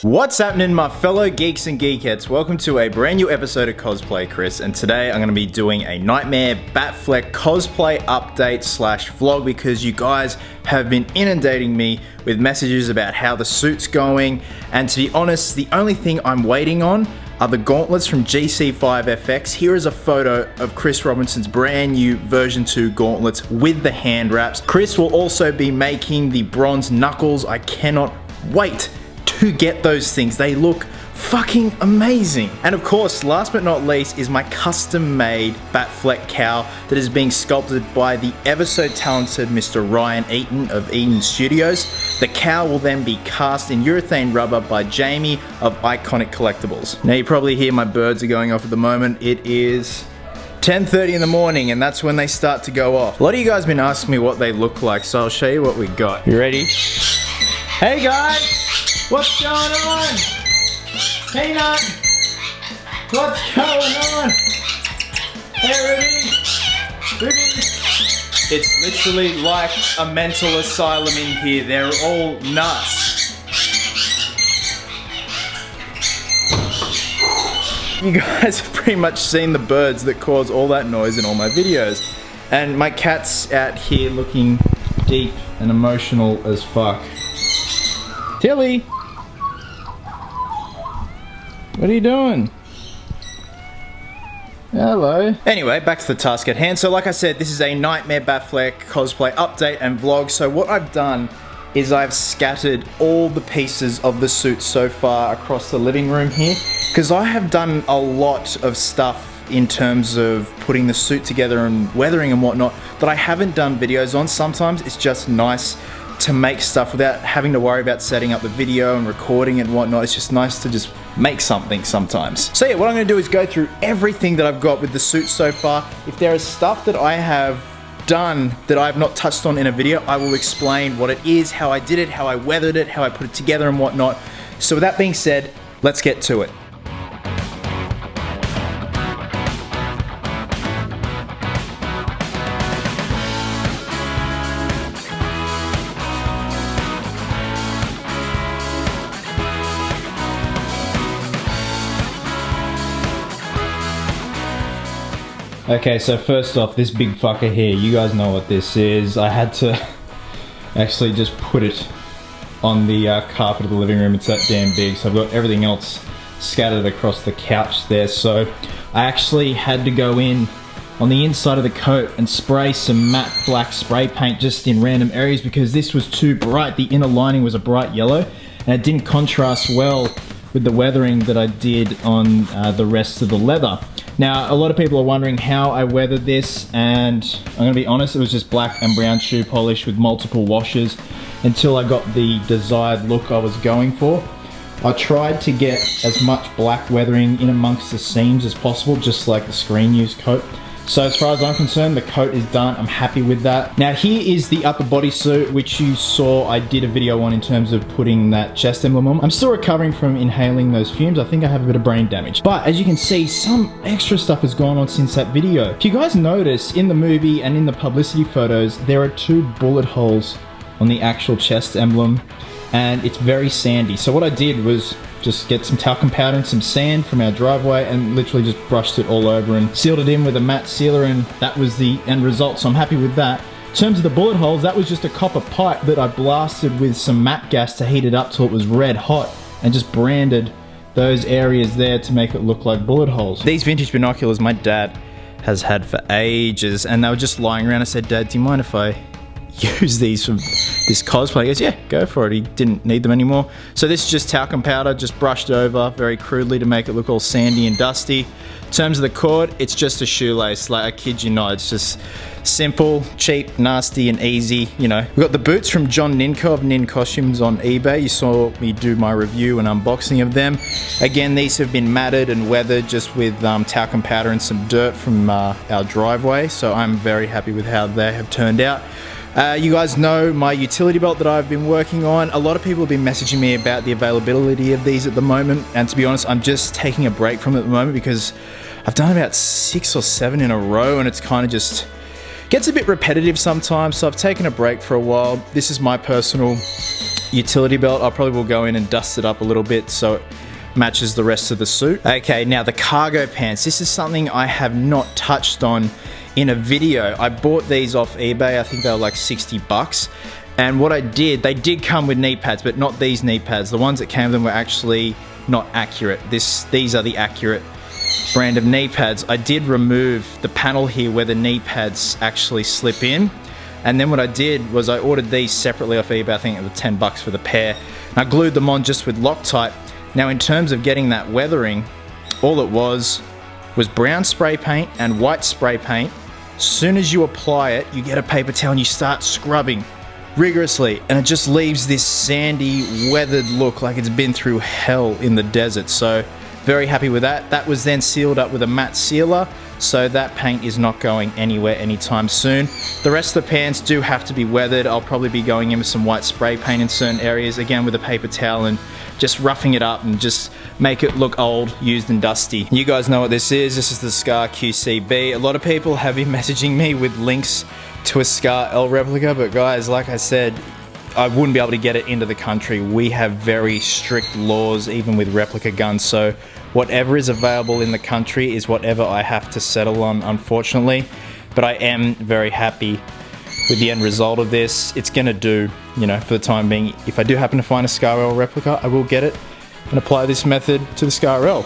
What's happening, my fellow geeks and geekettes? Welcome to a brand new episode of Cosplay Chris, and today I'm going to be doing a Knightmare Batfleck cosplay update slash vlog because you guys have been inundating me with messages about how the suit's going, and to be honest, the only thing I'm waiting on are the gauntlets from GC5FX. Here is a photo of Chris Robinson's brand new version 2 gauntlets with the hand wraps. Chris will also be making the bronze knuckles. I cannot wait to get those things. They look fucking amazing. And of course, last but not least is my custom made Batfleck cowl that is being sculpted by the ever so talented Mr. Ryan Eaton of Eaton Studios. The cowl will then be cast in urethane rubber by Jamie of Iconic Collectibles. Now you probably hear my birds are going off at the moment. It is 10:30 in the morning and that's when they start to go off. A lot of you guys have been asking me what they look like, so I'll show you what we got. You ready? Hey guys! What's going on? Peanut! What's going on? Hey Ruby! Ruby! It's literally like a mental asylum in here. They're all nuts. You guys have pretty much seen the birds that cause all that noise in all my videos. And my cat's out here looking deep and emotional as fuck. Tilly! What are you doing? Hello. Anyway, back to the task at hand. So like I said, this is a Knightmare Batfleck cosplay update and vlog. So what I've done is I've scattered all the pieces of the suit so far across the living room here, because I have done a lot of stuff in terms of putting the suit together and weathering and whatnot that I haven't done videos on. Sometimes it's just nice to make stuff without having to worry about setting up the video and recording and whatnot. It's just nice to just make something sometimes. So yeah, what I'm gonna do is go through everything that I've got with the suit so far. If there is stuff that I have done that I've not touched on in a video, I will explain what it is, how I did it, how I weathered it, how I put it together and whatnot. So with that being said, let's get to it. Okay, so first off, this big fucker here, you guys know what this is. I had to actually just put it on the carpet of the living room. It's that damn big, so I've got everything else scattered across the couch there. So I actually had to go in on the inside of the coat and spray some matte black spray paint just in random areas because this was too bright. The inner lining was a bright yellow and it didn't contrast well with the weathering that I did on the rest of the leather. Now, a lot of people are wondering how I weathered this, and I'm gonna be honest, it was just black and brown shoe polish with multiple washes until I got the desired look I was going for. I tried to get as much black weathering in amongst the seams as possible, just like the screen use coat. So as far as I'm concerned, the coat is done. I'm happy with that. Now here is the upper bodysuit, which you saw I did a video on in terms of putting that chest emblem on. I'm still recovering from inhaling those fumes. I think I have a bit of brain damage. But as you can see, some extra stuff has gone on since that video. If you guys notice, in the movie and in the publicity photos, there are 2 bullet holes on the actual chest emblem, and it's very sandy. So what I did was just get some talcum powder and some sand from our driveway and literally just brushed it all over and sealed it in with a matte sealer, and that was the end result, so I'm happy with that. In terms of the bullet holes, that was just a copper pipe that I blasted with some matte gas to heat it up till it was red hot and just branded those areas there to make it look like bullet holes. These vintage binoculars my dad has had for ages and they were just lying around. I said, Dad, do you mind if I use these from this cosplay? He goes, yeah, go for it. He didn't need them anymore. So this is just talcum powder, just brushed over very crudely to make it look all sandy and dusty. In terms of the cord, it's just a shoelace. Like, I kid you not, it's just simple, cheap, nasty, and easy, you know. We've got the boots from John Ninko of Nin Costumes on eBay. You saw me do my review and unboxing of them. Again, these have been matted and weathered just with talcum powder and some dirt from our driveway. So I'm very happy with how they have turned out. You guys know my utility belt that I've been working on. A lot of people have been messaging me about the availability of these at the moment, and to be honest, I'm just taking a break from it at the moment because I've done about 6 or 7 in a row and it's kind of just gets a bit repetitive sometimes, so I've taken a break for a while. This is my personal utility belt, I probably will go in and dust it up a little bit so it matches the rest of the suit. Okay, now the cargo pants. This is something I have not touched on in a video. I bought these off eBay. I think they were like 60 bucks. And what I did, they did come with knee pads, but not these knee pads. The ones that came with them were actually not accurate. These are the accurate brand of knee pads. I did remove the panel here where the knee pads actually slip in. And then what I did was I ordered these separately off eBay. I think it was 10 bucks for the pair. And I glued them on just with Loctite. Now in terms of getting that weathering, all it was brown spray paint and white spray paint. As soon as you apply it, you get a paper towel and you start scrubbing rigorously, and it just leaves this sandy, weathered look like it's been through hell in the desert. So very happy with that. That was then sealed up with a matte sealer, so that paint is not going anywhere anytime soon. The rest of the pants do have to be weathered. I'll probably be going in with some white spray paint in certain areas, again with a paper towel, and just roughing it up and just make it look old, used and dusty. You guys know what this is. This is the Scar QCB. A lot of people have been messaging me with links to a Scar L replica, but guys, like I said, I wouldn't be able to get it into the country. We have very strict laws, even with replica guns, so whatever is available in the country is whatever I have to settle on, unfortunately. But I am very happy with the end result of this. It's gonna do, you know, for the time being. If I do happen to find a Scar L replica, I will get it and apply this method to the Scar L.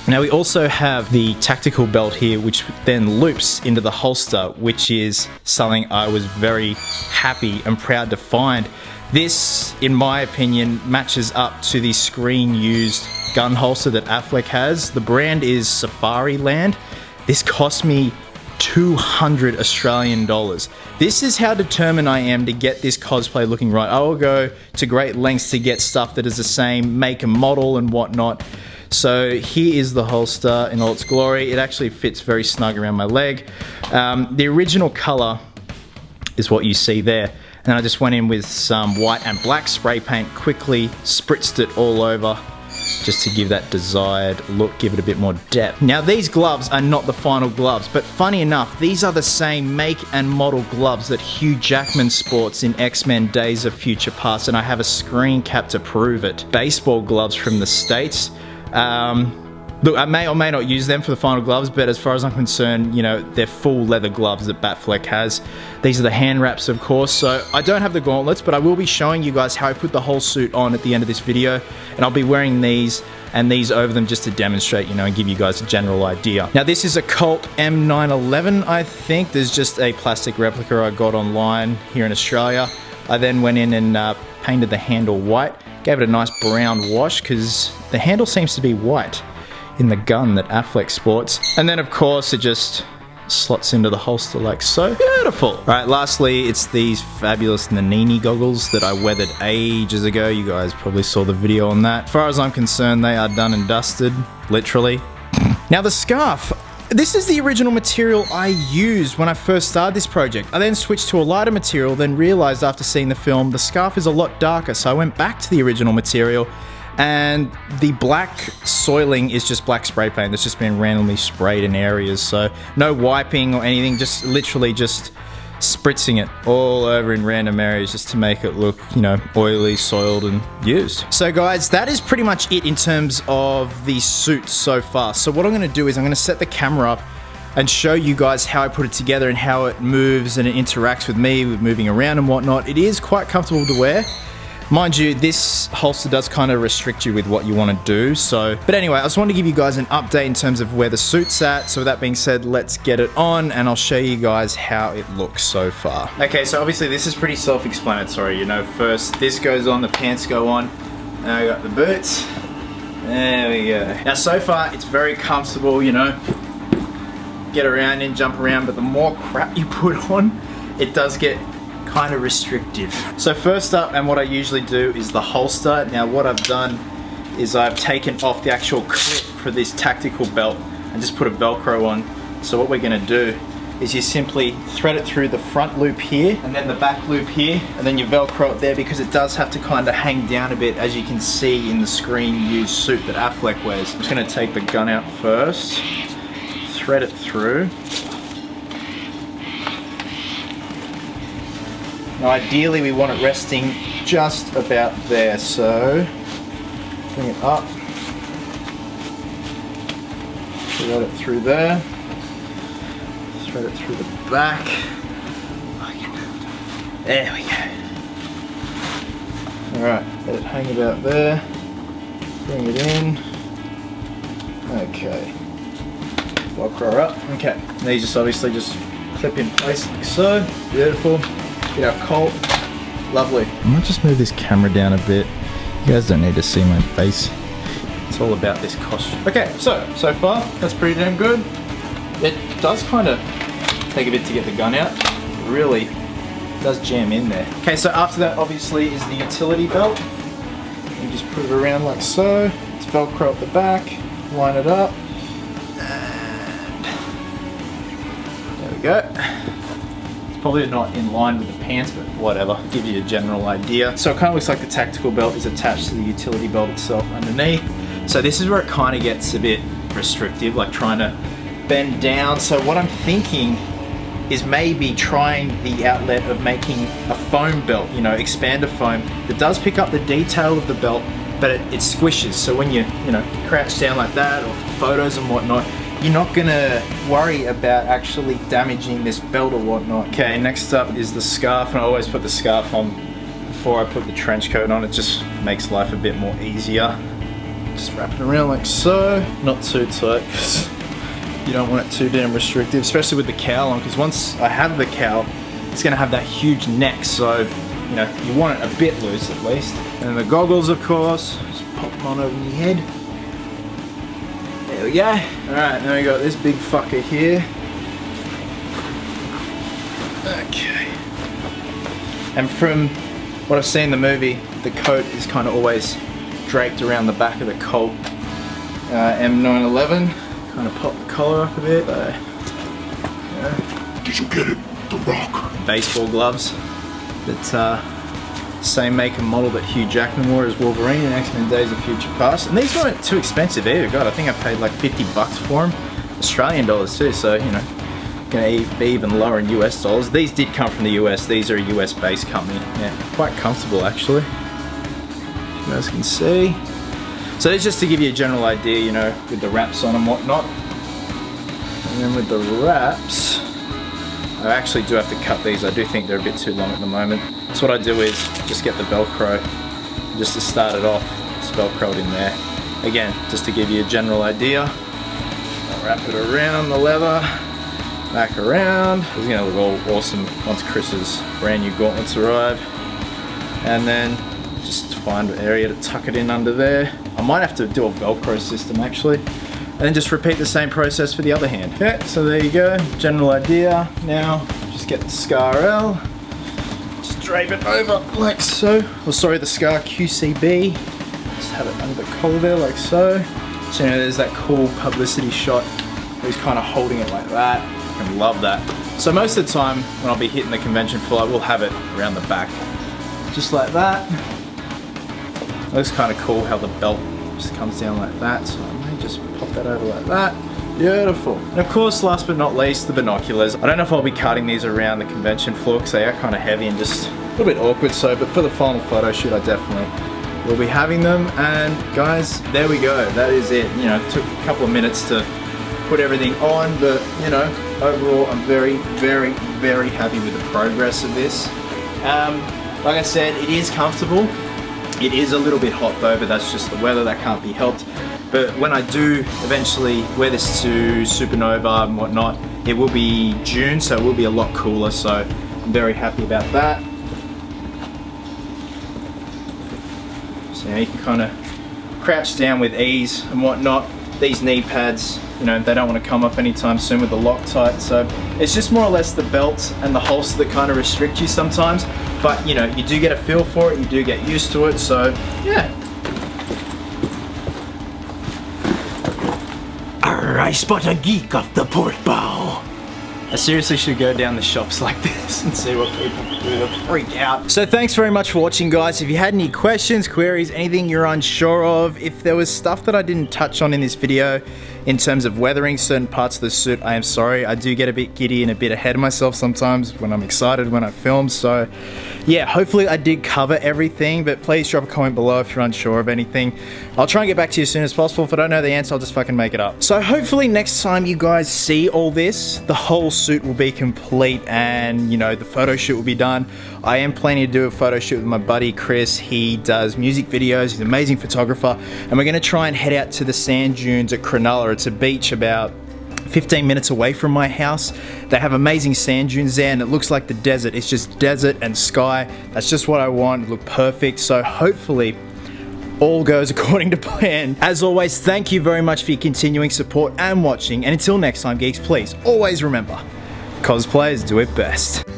Now we also have the tactical belt here, which then loops into the holster, which is something I was very happy and proud to find. This, in my opinion, matches up to the screen-used gun holster that Affleck has. The brand is Safari Land. This cost me 200 Australian dollars. This is how determined I am to get this cosplay looking right. I will go to great lengths to get stuff that is the same make and model and whatnot. So here is the holster in all its glory. It actually fits very snug around my leg. The original color is what you see there. And I just went in with some white and black spray paint, quickly spritzed it all over just to give that desired look, give it a bit more depth. Now these gloves are not the final gloves, but funny enough, these are the same make and model gloves that Hugh Jackman sports in X-Men Days of Future Past, and I have a screen cap to prove it. Baseball gloves from the States. Look, I may or may not use them for the final gloves, but as far as I'm concerned, you know, they're full leather gloves that Batfleck has. These are the hand wraps, of course, so I don't have the gauntlets, but I will be showing you guys how I put the whole suit on at the end of this video, and I'll be wearing these and these over them just to demonstrate, you know, and give you guys a general idea. Now, this is a Colt M911, I think. There's just a plastic replica I got online here in Australia. I then went in and painted the handle white, gave it a nice brown wash, because the handle seems to be white in the gun that Affleck sports. And then of course it just slots into the holster like so. Beautiful. All right, lastly, it's these fabulous Nanini goggles that I weathered ages ago. You guys probably saw the video on that. As far as I'm concerned, they are done and dusted, literally. Now the scarf. This is the original material I used when I first started this project. I then switched to a lighter material, then realized after seeing the film, the scarf is a lot darker, so I went back to the original material, and the black soiling is just black spray paint that's just been randomly sprayed in areas, so no wiping or anything, just literally just spritzing it all over in random areas just to make it look, you know, oily, soiled and used. So guys, that is pretty much it in terms of the suit so far. So what I'm going to do is I'm going to set the camera up and show you guys how I put it together and how it moves and it interacts with me, with moving around and whatnot. It is quite comfortable to wear. Mind you, this holster does kind of restrict you with what you want to do, so... But anyway, I just wanted to give you guys an update in terms of where the suit's at. So with that being said, let's get it on and I'll show you guys how it looks so far. Okay, so obviously this is pretty self-explanatory, you know. First, this goes on, the pants go on. Now I got the boots. There we go. Now so far, it's very comfortable, you know. Get around and jump around, but the more crap you put on, it does get kind of restrictive. So first up, and what I usually do, is the holster. Now what I've done is I've taken off the actual clip for this tactical belt and just put a Velcro on. So what we're going to do is you simply thread it through the front loop here and then the back loop here, and then you Velcro it there because it does have to kind of hang down a bit, as you can see in the screen used suit that Affleck wears. I'm just going to take the gun out first, thread it through. Now ideally we want it resting just about there, so bring it up, thread it through there, thread it through the back. There we go. Alright, let it hang about there, bring it in. Okay, Velcro up. Okay, these just obviously just clip in place like so. Beautiful. Get our colt. Lovely. I might just move this camera down a bit. You guys don't need to see my face. It's all about this costume. Okay, so far that's pretty damn good. It does kind of take a bit to get the gun out. It really does jam in there. Okay, so after that obviously is the utility belt. You just put it around like so. It's Velcro at the back. Line it up. And there we go. It's probably not in line with the pants, but whatever. Gives you a general idea. So it kind of looks like the tactical belt is attached to the utility belt itself underneath. So this is where it kind of gets a bit restrictive, like trying to bend down. So what I'm thinking is maybe trying the outlet of making a foam belt, you know, expander foam that does pick up the detail of the belt, but it squishes. So when you crouch down like that, or for photos and whatnot, you're not gonna worry about actually damaging this belt or whatnot. Okay, next up is the scarf, and I always put the scarf on before I put the trench coat on. It just makes life a bit more easier. Just wrap it around like so, not too tight, because you don't want it too damn restrictive, especially with the cowl on, because once I have the cowl, it's gonna have that huge neck, so you know, you want it a bit loose at least. And the goggles, of course, just pop them on over your head. There we go. Alright, now we got this big fucker here. Okay. And from what I've seen in the movie, the coat is kind of always draped around the back of the Colt M911. Kind of pop the collar up a bit. Yeah. Did you get it? The Rock. Baseball gloves. That's same make and model that Hugh Jackman wore as Wolverine in X-Men Days of Future Past. And these weren't too expensive either. God, I think I paid like $50 for them. Australian dollars too, so you know, gonna be even lower in US dollars. These did come from the US. These are a US based company. Yeah, quite comfortable actually. You guys can see. So it's just to give you a general idea, you know, with the wraps on and whatnot. And then with the wraps, I actually do have to cut these. I do think they're a bit too long at the moment. So what I do is just get the Velcro, just to start it off, it's Velcroed in there. Again, just to give you a general idea. I'll wrap it around the leather, back around. It's gonna look all awesome once Chris's brand new gauntlets arrive. And then just find an area to tuck it in under there. I might have to do a Velcro system actually. And then just repeat the same process for the other hand. Okay, so there you go, general idea. Now, just get the Scar L, just drape it over like so. Or sorry, the Scar QCB. Just have it under the collar there like so. So you know, there's that cool publicity shot where he's kind of holding it like that. I love that. So most of the time when I'll be hitting the convention floor, I will have it around the back. Just like that. It looks kind of cool how the belt just comes down like that. So I may just pop that over like that. Beautiful. And of course, last but not least, the binoculars. I don't know if I'll be cutting these around the convention floor because they are kind of heavy and just a little bit awkward. So, but for the final photo shoot, I definitely will be having them. And guys, there we go. That is it. You know, it took a couple of minutes to put everything on, but you know, overall, I'm very, very, very happy with the progress of this. Like I said, it is comfortable. It is a little bit hot though, but that's just the weather, that can't be helped. But when I do eventually wear this to Supernova and whatnot, it will be June, so it will be a lot cooler, so I'm very happy about that. So now you can kind of crouch down with ease and whatnot. These knee pads, you know, they don't want to come off anytime soon with the Loctite, so it's just more or less the belt and the holster that kind of restrict you sometimes. But you know, you do get a feel for it, you do get used to it, so yeah. I spot a geek off the port bow. I seriously should go down the shops like this and see what people do to freak out. So thanks very much for watching, guys. If you had any questions, queries, anything you're unsure of, if there was stuff that I didn't touch on in this video, in terms of weathering certain parts of the suit. I am sorry, I do get a bit giddy and a bit ahead of myself sometimes when I'm excited when I film. So yeah, hopefully I did cover everything, but please drop a comment below if you're unsure of anything. I'll try and get back to you as soon as possible. If I don't know the answer, I'll just fucking make it up. So hopefully next time you guys see all this, the whole suit will be complete and, you know, the photo shoot will be done. I am planning to do a photo shoot with my buddy Chris. He does music videos, he's an amazing photographer, and we're gonna try and head out to the sand dunes at Cronulla. It's a beach about 15 minutes away from my house. They have amazing sand dunes there and it looks like the desert. It's just desert and sky. That's just what I want. It looked perfect. So hopefully all goes according to plan. As always, thank you very much for your continuing support and watching. And until next time, geeks, please always remember, cosplayers do it best.